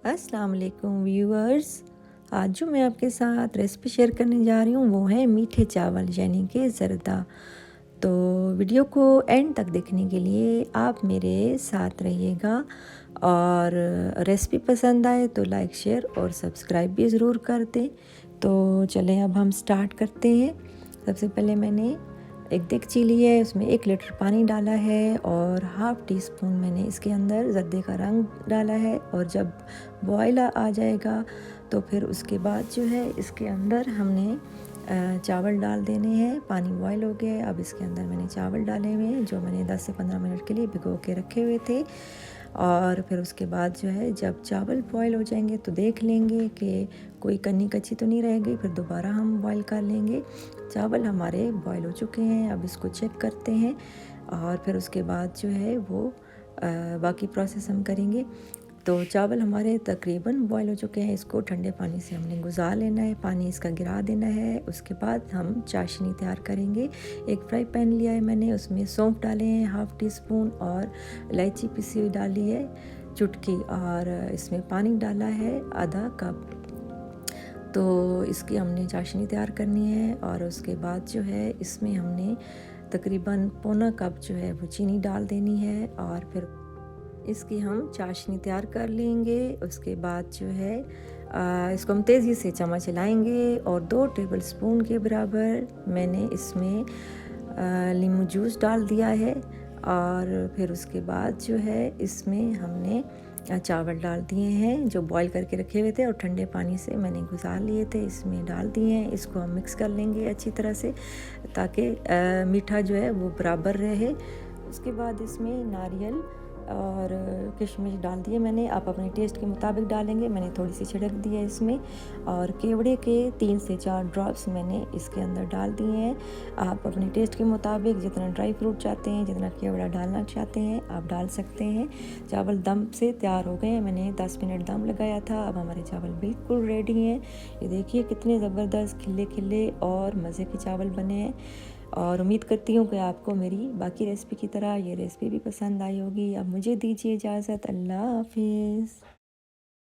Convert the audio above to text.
अस्सलाम वालेकुम व्यूअर्स। आज जो मैं आपके साथ रेसिपी शेयर करने जा रही हूँ वो है मीठे चावल यानी कि ज़रदा। तो वीडियो को एंड तक देखने के लिए आप मेरे साथ रहिएगा और रेसिपी पसंद आए तो लाइक शेयर और सब्सक्राइब भी ज़रूर कर दें। तो चलें अब हम स्टार्ट करते हैं। सबसे पहले मैंने एक देगची ली है, उसमें 1 लीटर पानी डाला है और हाफ़ टी स्पून मैंने इसके अंदर ज़र्दे का रंग डाला है। और जब बॉयल आ जाएगा तो फिर उसके बाद जो है इसके अंदर हमने चावल डाल देने हैं। पानी बॉयल हो गया है, अब इसके अंदर मैंने चावल डाले हुए हैं जो मैंने 10 से 15 मिनट के लिए भिगो के रखे हुए थे। और फिर उसके बाद जो है जब चावल बॉयल हो जाएंगे तो देख लेंगे कि कोई कन्नी कच्ची तो नहीं रह गई, फिर दोबारा हम बॉयल कर लेंगे। चावल हमारे बॉयल हो चुके हैं, अब इसको चेक करते हैं और फिर उसके बाद जो है वो बाकी प्रोसेस हम करेंगे। तो चावल हमारे तकरीबन बॉयल हो चुके हैं, इसको ठंडे पानी से हमने गुजार लेना है, पानी इसका गिरा देना है। उसके बाद हम चाशनी तैयार करेंगे। एक फ्राई पैन लिया है मैंने, उसमें सौंफ डाले हैं हाफ़ टी स्पून और इलायची पिसी हुई डाली है चुटकी, और इसमें पानी डाला है आधा कप। तो इसकी हमने चाशनी तैयार करनी है और उसके बाद जो है इसमें हमने तकरीबन पौना कप जो है वो चीनी डाल देनी है और फिर इसकी हम चाशनी तैयार कर लेंगे। उसके बाद जो है इसको हम तेज़ी से चम्मच हिलाएंगे और 2 टेबल स्पून के बराबर मैंने इसमें नींबू जूस डाल दिया है। और फिर उसके बाद जो है इसमें हमने चावल डाल दिए हैं जो बॉईल करके रखे हुए थे और ठंडे पानी से मैंने गुजार लिए थे, इसमें डाल दिए हैं। इसको हम मिक्स कर लेंगे अच्छी तरह से ताकि मीठा जो है वो बराबर रहे। उसके बाद इसमें नारियल और किशमिश डाल दिए मैंने, आप अपने टेस्ट के मुताबिक डालेंगे, मैंने थोड़ी सी छिड़क दी है इसमें। और केवड़े के 3 से 4 ड्रॉप्स मैंने इसके अंदर डाल दिए हैं। आप अपने टेस्ट के मुताबिक जितना ड्राई फ्रूट चाहते हैं, जितना केवड़ा डालना चाहते हैं आप डाल सकते हैं। चावल दम से तैयार हो गए हैं, मैंने 10 मिनट दम लगाया था। अब हमारे चावल बिल्कुल रेडी हैं। ये देखिए कितने ज़बरदस्त खिले खिले और मज़े के चावल बने हैं। और उम्मीद करती हूँ कि आपको मेरी बाकी रेसिपी की तरह ये रेसिपी भी पसंद आई होगी। अब मुझे दीजिए इजाज़त। अल्लाह हाफिज़।